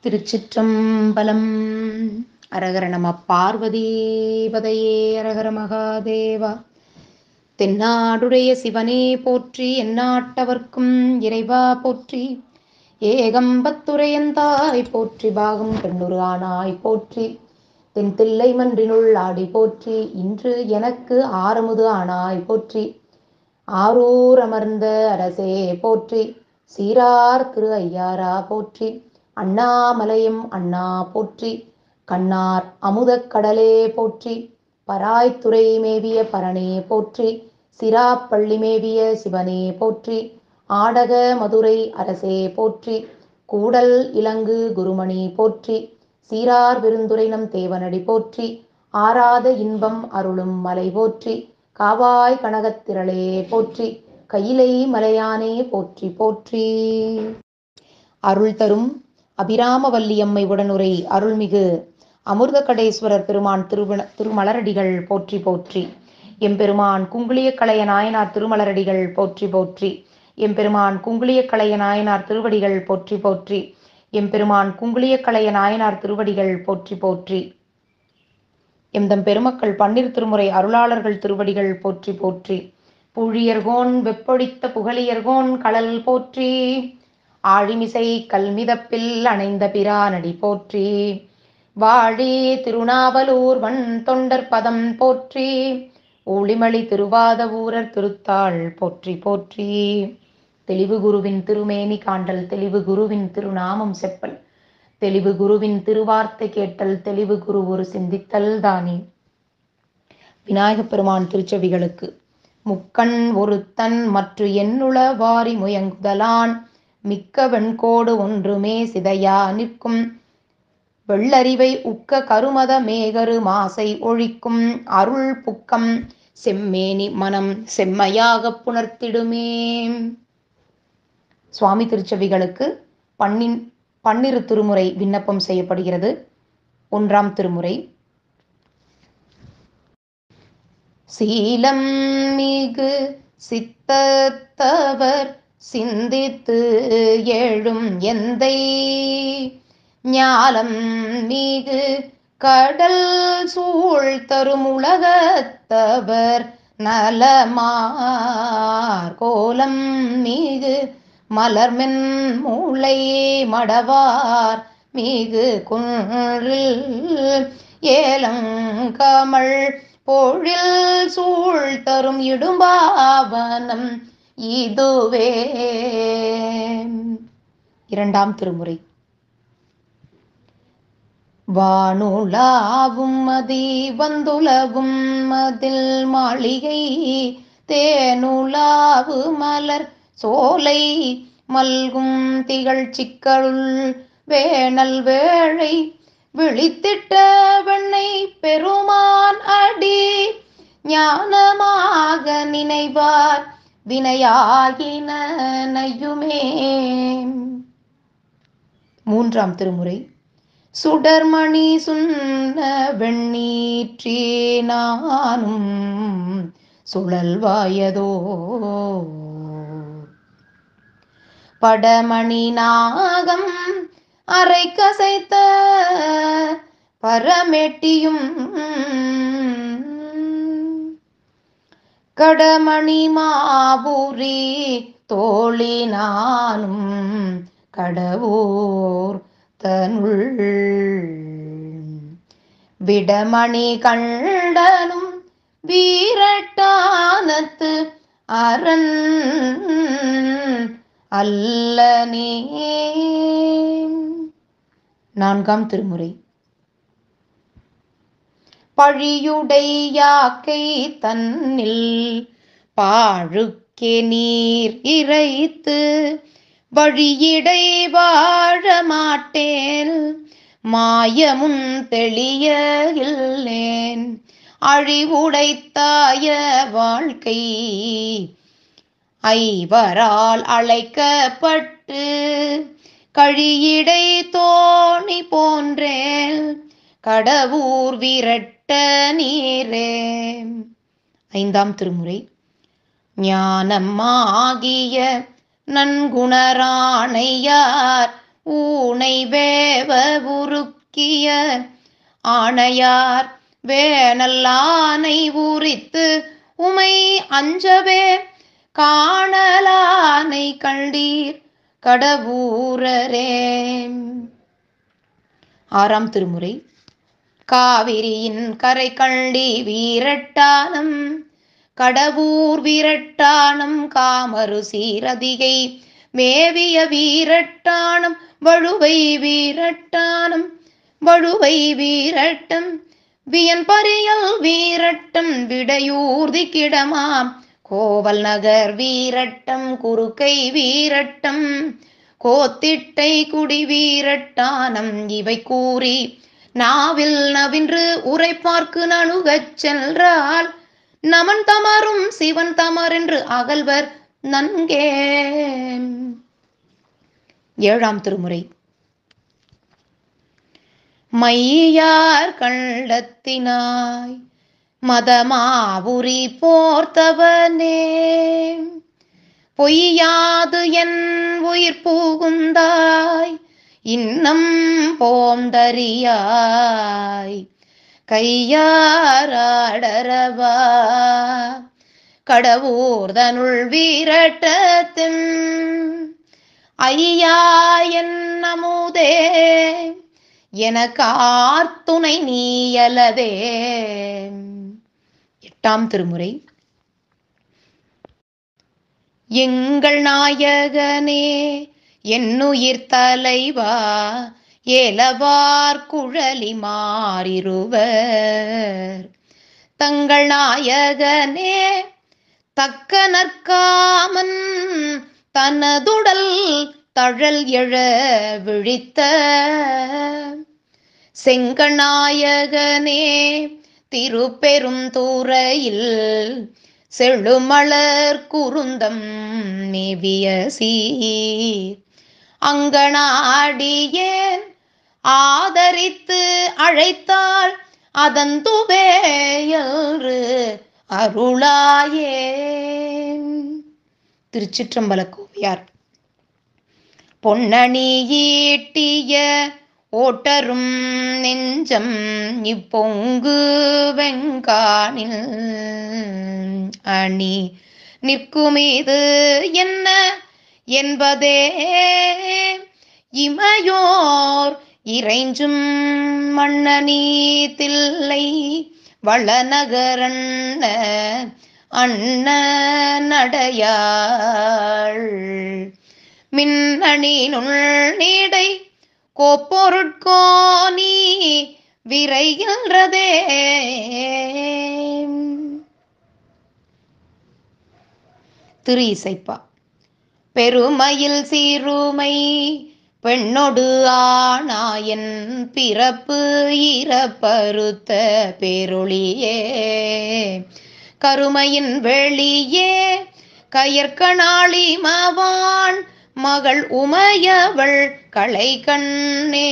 திருச்சிற்றம்பலம். அரகர நம பார்வதீபதையே அரகர மகாதேவா. தென்னாடுடைய சிவனே போற்றி, எந்நாட்டவர்க்கும் இறைவா போற்றி. ஏகம்பத்துரையந்தாய் போற்றி, பாகம் பெண்ணுரு ஆனாய் போற்றி. தென் தில்லை மன்றினுள் ஆடி போற்றி, இன்று எனக்கு ஆரமுது ஆனாய் போற்றி. ஆரூர் அமர்ந்த அரசே போற்றி, சீரார் திரு ஐயாரா போற்றி. அண்ணாமலையும் அண்ணா போற்றி, கண்ணார் அமுதக் கடலே போற்றி. பராய்த்துறை மேவிய பரனே போற்றி, சிராப்பள்ளி மேவிய சிவனே போற்றி. ஆடக மதுரை அரசே போற்றி, கூடல் இலங்கு குருமணி போற்றி. சீரார் விருந்துரை நம் தேவனடி போற்றி, ஆராத இன்பம் அருளும் மலை போற்றி. காவாய் கனகத்திரளே போற்றி, கையிலை மலையானே போற்றி போற்றி. அருள் தரும் அபிராமவல்லியம்மை உடனுரை அருள்மிகு அமிர்தகடேஸ்வரர் பெருமான் திருமலரடிகள் போற்றி போற்றி. எம்பெருமான் குங்குளிய கலைய நாயனார் திருமலரடிகள் போற்றி போற்றி. எம்பெருமான் குங்குளிய கலைய நாயனார் திருவடிகள் போற்றி போற்றி. எம்பெருமான் குங்குளிய கலைய நாயனார் திருவடிகள் போற்றி போற்றி. எம்தம் பெருமக்கள் பன்னிரு திருமுறை அருளாளர்கள் திருவடிகள் போற்றி போற்றி. புழியர்கோன் வெப்பொழித்த புகழியர்கோன் கழல் போற்றி. ஆழிமிசை கல்மிதப்பில் அணைந்த பிரானடி போற்றி. வாழி திருநாவலூர் வன் தொண்டர் பதம் போற்றி. ஊழிமளி திருவாத ஊரர் திருத்தாள் போற்றி போற்றி. தெளிவு குருவின் திருமேனி காண்டல், தெளிவு குருவின் திருநாமம் செப்பல், தெளிவு குருவின் திருவார்த்தை கேட்டல், தெளிவு குரு ஒரு சிந்தித்தல் தானே. விநாயகப் பெருமான் திருச்செவிகளுக்கு முக்கண் ஒருத்தன் மற்று என்னுள வாரி முயங்குதலான், மிக்க வெண்கோடு ஒன்றுமே சிதையா நிற்கும் வெள்ளறிவை உக்க கருமத மேகரு மாசை ஒழிக்கும் அருள் புக்கம் செம்மேனி மனம் செம்மையாக புணர்த்திடுமே. சுவாமி திருச்செவிகளுக்கு பன்னிரு திருமுறை விண்ணப்பம் செய்யப்படுகிறது. 1ஆம் திருமுறை. சீலம் மிகு சித்தத்தவர் சிந்தித்து எழும் எந்தை, ஞாலம் மிகு கடல் சூழ் தரும் உலகத்தவர் நலமார், கோலம் மிகு மலர்மென் மூளை மடவார் மிகு குன்றில் ஏலங்கமள் பொழில் சூழ் தரும் இடும்பாவனம் இதுவே. 2ஆம் திருமுறை. வானுலாவும் மதி வந்துலவும் மதில் மாளிகை, தேனுலாவு மலர் சோலை மல்கும் திகழ் சிக்கருள் வேணல் வேளை, விழித்திட்ட வெண்ணை பெருமான் அடி ஞானமாக நினைவார் வினையாகின நையுமே. 3ஆம் திருமுறை. சுடர்மணி சுண்ண வெண்ணீற்றி நானும் சுழல்வாயதோ, படமணி நாகம் அரை கசைத்த பரமெட்டியும், கடமணி மாபுரி தோழினானும் கடவுர் தனுள், விடமணி கண்டனும் வீரட்டானத்து அரண் அல்லனே. 4ஆம் திருமுறை. பழியுடை யாக்கை தன்னில் பாழுக்கே நீர் இறைத்து, வழியிடை வாழ மாட்டேன் மாயமும் தெளிய இல்லேன், அழிவுடைத்தாய வாழ்க்கை ஐவரால் அழைக்கப்பட்டு கழியிடை தோணி போன்றேன் கடவுர் விரட்ட நீரே. 5ஆம் திருமுறை. ஞானமாகிய நன்குணராணையார் ஊனை வேவ உருக்கிய ஆணையார் வேனல்லானை உரித்து உமை அஞ்சவே காணலானை கண்டீர் கடவூரரே. ஆறாம் திருமுறை. காவிரியின் கரை கண்டி வீரட்டானம் கடவூர் வீரட்டானம் காமரு சீரதிகை மேவிய வீரட்டானம் வழுவை வீரட்டானம் வழுவை வீரட்டம் வியன்பரியல் வீரட்டம் விடையூர்தி கிடமாம் கோவல் நகர் வீரட்டம் குறுக்கை வீரட்டம் கோத்திட்டை குடி வீரட்டானம் இவை கூறி நாவில் நவின்று உரைப்பார்க்கு நணுகச் சென்றால் நமன் தமரும் சிவன் தமர் என்று அகல்வர் நன்கே. ஏழாம் திருமுறை. மையார் கள்ளத்தினாய் மதமாவுரி போர்த்தவனே பொய்யாது என் உயிர் புகுந்தாய் இன்னம் போந்தறியாய் கையாராடரவா கடவூர்தனுள் வீரட்டத்தின் ஐயா என் அமுதே எனக்கார்த்துணை நீயலவே. எட்டாம் திருமுறை. எங்கள் நாயகனே என்னுயிர் தலைவா ஏலவார் குழலி மாறிருவர் தங்கள் நாயகனே தக்க நற்காமன் தனதுடல் தழல் எழ விழித்த செங்கநாயகனே திருப்பெரும் தூரையில் செழுமலர் குருந்தம் மேவிய சீர் அங்கனாடியேன் ஆதரித்து அழைத்தாள் அதன் துவேயன்று அருளாயே. திருச்சிற்றம்பல கோவையார். பொன்னணி ஈட்டிய ஓட்டரும் நெஞ்சம் இப்பொங்கு வெங்கானில் அணி நிற்குமீது என்ன என்பதே இமையோர் இறைஞ்சும் மன்னனி தில்லை வளநகரண்ண அண்ண நடையாள் மின்னணினுள் நீடை கோப்பொருட்கோனி விரைகின்றதே. திரு இசைப்பா. பெருமையில் சிறுமை பெண்ணொடு ஆனாயன் பிறப்பு இறப்பறுத்த பேரொளியே கருமையின் வெளியே கயற்கணாளி மவான் மகள் உமையவள் களை கண்ணே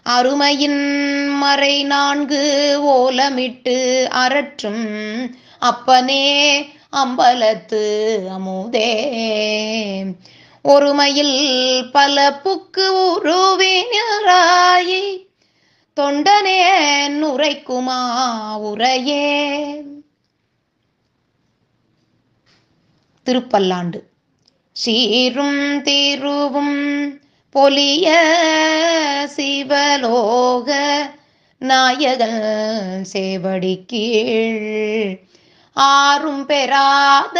அருமையின் மறை நான்கு ஓலமிட்டு அரற்றும் அப்பனே அம்பலத்து அமுதே ஒருமையில் பல புக்கு உருவினராயி தொண்டனே உரைக்குமா உரையே. திருப்பல்லாண்டு. சீரும் திருவும் பொலிய சிவலோக நாயகன் சேவடி கீழ் ஆறும் பெறாத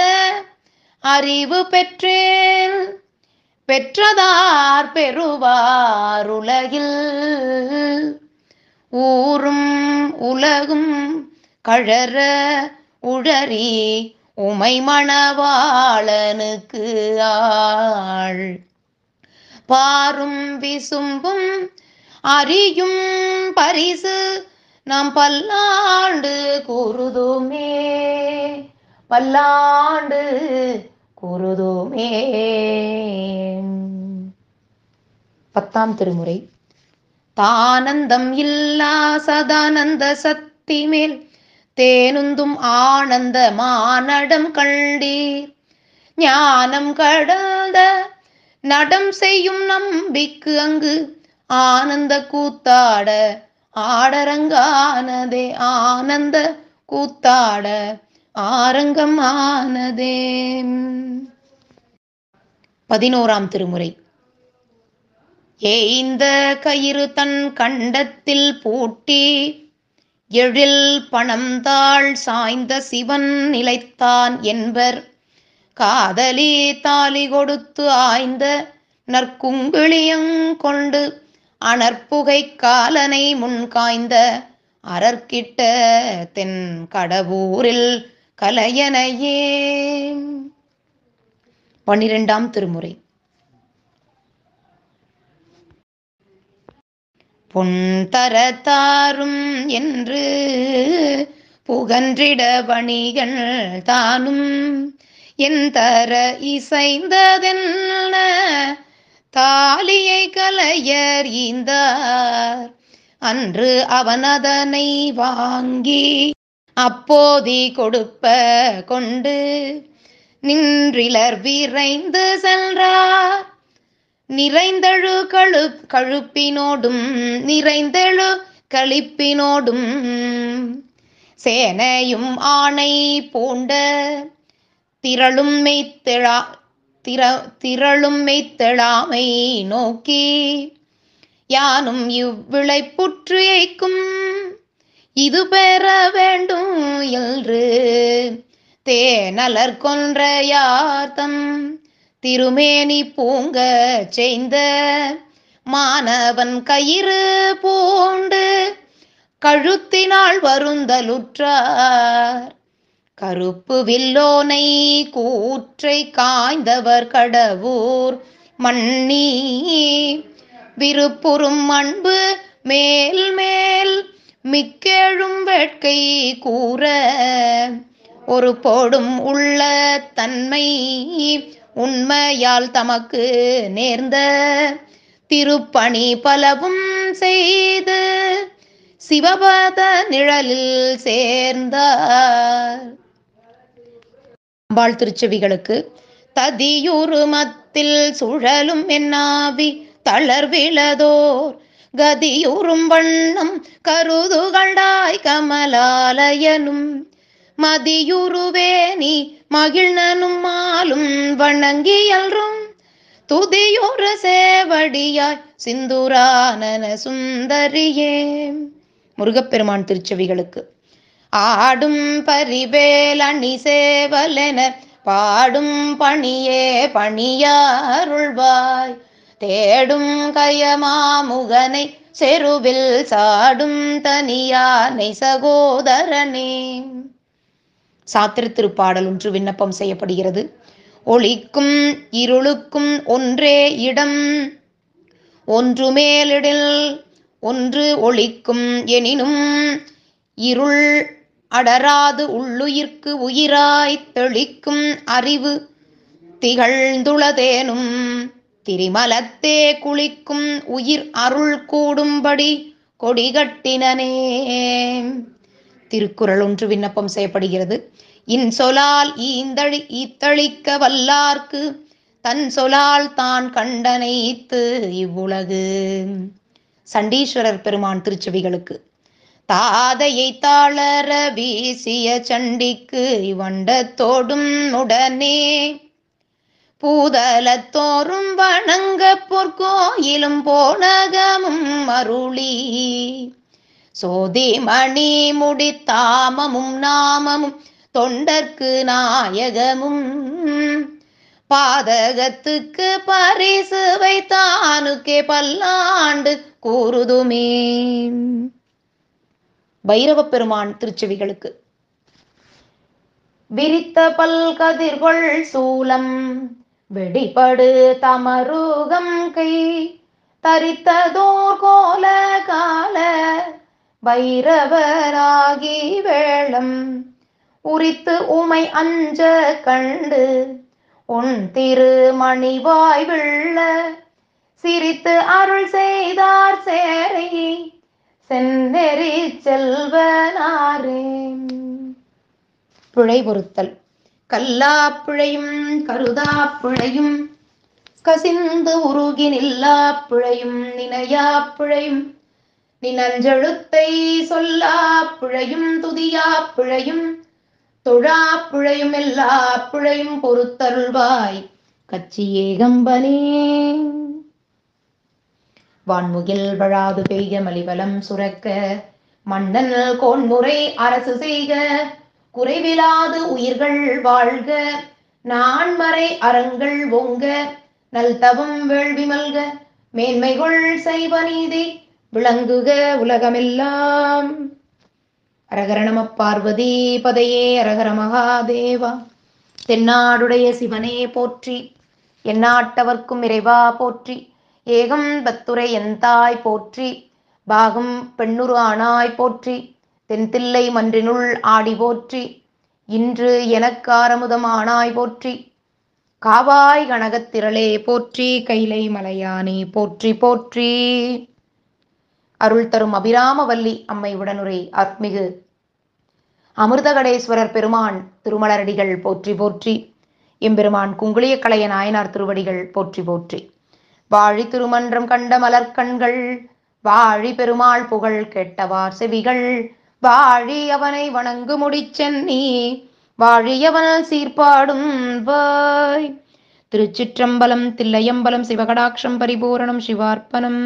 அறிவு பெற்றேன் பெற்றதார் பெறுவார் உலகில் ஊரும் உலகும் கழற உழறி உமை மணவாளனுக்கு ஆள் பாரும் விசும்பும் அறியும் பரிசு நாம் பல்லாண்டு கூறுதுமே பல்லாண்டு கூறுதுமே. 10ஆம் திருமுறை. தானந்தம் இல்லா சதானந்த சக்தி மேல் தேனுந்தும் ஆனந்த மானடம் கண்டீர் ஞானம் கடந்த நடம் செய்யும் நம்பிக்கு அங்கு ஆனந்த கூத்தாட ஆடரங்கானதே. ஆனந்த கூத்தாட ஆரங்கம் ஆனதே. 11ஆம் திருமுறை. ஏய்ந்த கயிறு தன் கண்டத்தில் பூட்டி எழில் பணம்தாள் சாய்ந்த சிவன் நிலைத்தான் என்பர். காதலி தாலி கொடுத்து ஆய்ந்த நற்குங்கிழியங்கொண்டு அனற்புகை காலனை முன்காய்ந்த அரற்கிட்ட தென் கடவுரில் கலையனையே. 12ஆம் திருமுறை. பொன் தரத்தாரும் என்று புகன்றிட பணிகள் தானும் என் தர இசைந்ததென்ன தாலியை கலையர் ஈந்தார். அன்று அவன் அதனை வாங்கி அப்போதி கொடுப்ப கொண்டு நின்றிலர் விரைந்து சென்றார். நிறைந்தழு கழுப்பினோடும் நிறைந்தழு களிப்பினோடும் சேனையும் ஆணை பூண்ட திரளும் மெய்த்தெழாமை நோக்கி யானும் இவ்விளைப்புற்று எய்க்கும் இது பெற வேண்டும் என்று தேனலர் கொன்ற யார்தம் திருமேனி பூங்க செய்த மாணவன் கயிறு பூண்டு கழுத்தினால் வருந்தலுற்றார். கருப்பு வில்லோனை கூற்றை காய்ந்தவர் கடவுர் மண்ணி விருப்புறும் அன்பு மேல் மேல் மிக்கெழும் வேட்கை கூற ஒரு போடும் உள்ள தன்மை உண்மையால் தமக்கு நேர்ந்த திருப்பணி பலவும் செய்து சிவபத நிழலில் சேர்ந்தார். அம்பாள் திருச்செவிகளுக்கு. ததியுறு மத்தில் சுழலும் என்னாவி தளர்விலதோர் கதியுறும் வண்ணம் கருதுகண்டாய் கமலாலயனும் மதியுருவேணி மகிழ்னனும் மாலும் வணங்கியல்றும் துதியுறு சேவடியாய் சிந்துரானன சுந்தரியே. முருகப்பெருமான் திருச்செவிகளுக்கு. ஆடும் பரிவேல் அணி சேவலென பாடும் பணியே பணியாருள்வாய் தேடும் கயமாமுகனை செருவில் சாடும் தனியானை சகோதரனே. சாத்திர திருப்பாடல் ஒன்று விண்ணப்பம் செய்யப்படுகிறது. ஒளிக்கும் இருளுக்கும் ஒன்றே இடம் ஒன்று மேலிடில் ஒன்று ஒளிக்கும் எனினும் இருள் அடராது உள்ளுயிர்க்கு உயிராய் தெளிக்கும் அறிவு திகழ்ந்துளதேனும் திரிமலத்தே குளிக்கும் உயிர் அருள் கூடும்படி கொடிகட்டினனே. திருக்குறள் ஒன்று விண்ணப்பம் செய்யப்படுகிறது. இன்சொலால் ஈத்தளிக்க வல்லார்க்கு தன் சொலால் தான் கண்டனைத்து இவ்வுலகு. சண்டீஸ்வரர் பெருமான் திருச்செவிகளுக்கு. தாதையை தாளர வீசிய சண்டிக்கு இவண்டத்தோடும் உடனே பூதலத்தோறும் வணங்க பொற்கோயிலும் போனகமும் அருளி சோதி மணி முடி தாமமும் நாமமும் தொண்டர்க்கு நாயகமும் பாதகத்துக்கு பரிசு வைத்தானுக்கே பல்லாண்டு கூறுதுமே. பைரவ பெருமான் திருச்செவிகளுக்கு. விரித்த பல்கதிர்கொள் சூலம் வெடிபடு தமருகம் கை தரித்ததோர் கோல கால பைரவராகி வேளம் உரித்து உமை அஞ்ச கண்டு உன் திருமணிவாய் வெள்ள சிரித்து அருள் செய்தார் சேரை செந்நெறி செல்வனாரே. பிழை பொறுத்தல். கல்லா பிழையும் கருதா பிழையும் கசிந்து உருகி நில்லா பிழையும் நினையா பிழையும் நினஞ்செழுத்தை சொல்லா பிழையும் துதியா பிழையும் தொழா பிழையும் எல்லா பிழையும் பொறுத்தருள்வாய் கச்சி ஏகம்பனே. வான்முகில் வழாது பெய்க மலிவலம் சுரக்க மன்னன் கோன்முறை அரசு செய்க குறைவிலாது உயிர்கள் வாழ்க நான்மறை அறங்கள் ஓங்க நல்தவம் வேள்வி மல்க மேன்மைகள் செய்வ நீதி விளங்குக உலகமெல்லாம். அரகர நம பார்வதி பதையே அரகர மகாதேவா. தென்னாடுடைய சிவனே போற்றி, எந்நாட்டவர்க்கும் இறைவா போற்றி, ஏகம் பத்துரை எந்தாய் போற்றி, பாகம் பெண்ணுரு ஆனாய் போற்றி, தென்தில்லை மன்றினுள் ஆடி போற்றி, இன்று எனக்காரமுதம் ஆனாய் போற்றி, காவாய் கனகத்திரளே போற்றி, கைலை மலையானே போற்றி போற்றி. அருள் தரும் அபிராமவல்லி அம்மை உடனுரை அருட்மிகு அமிர்தகடேஸ்வரர் பெருமான் திருமலரடிகள் போற்றி போற்றி. எம்பெருமான் குங்குளிய கலைய நாயனார் திருவடிகள் போற்றி போற்றி. வாழி திருமன்றம் கண்ட மலர்கண்கள் வாழி பெருமாள் புகழ் கேட்டவார் செவிகள் வாழி அவனை வணங்கு முடிச்சென்னி வாழியவன் சீர்பாடும் வாய். திருச்சிற்றம்பலம் தில்லையம்பலம் சிவகடாட்சம் பரிபூரணம் சிவார்ப்பணம்.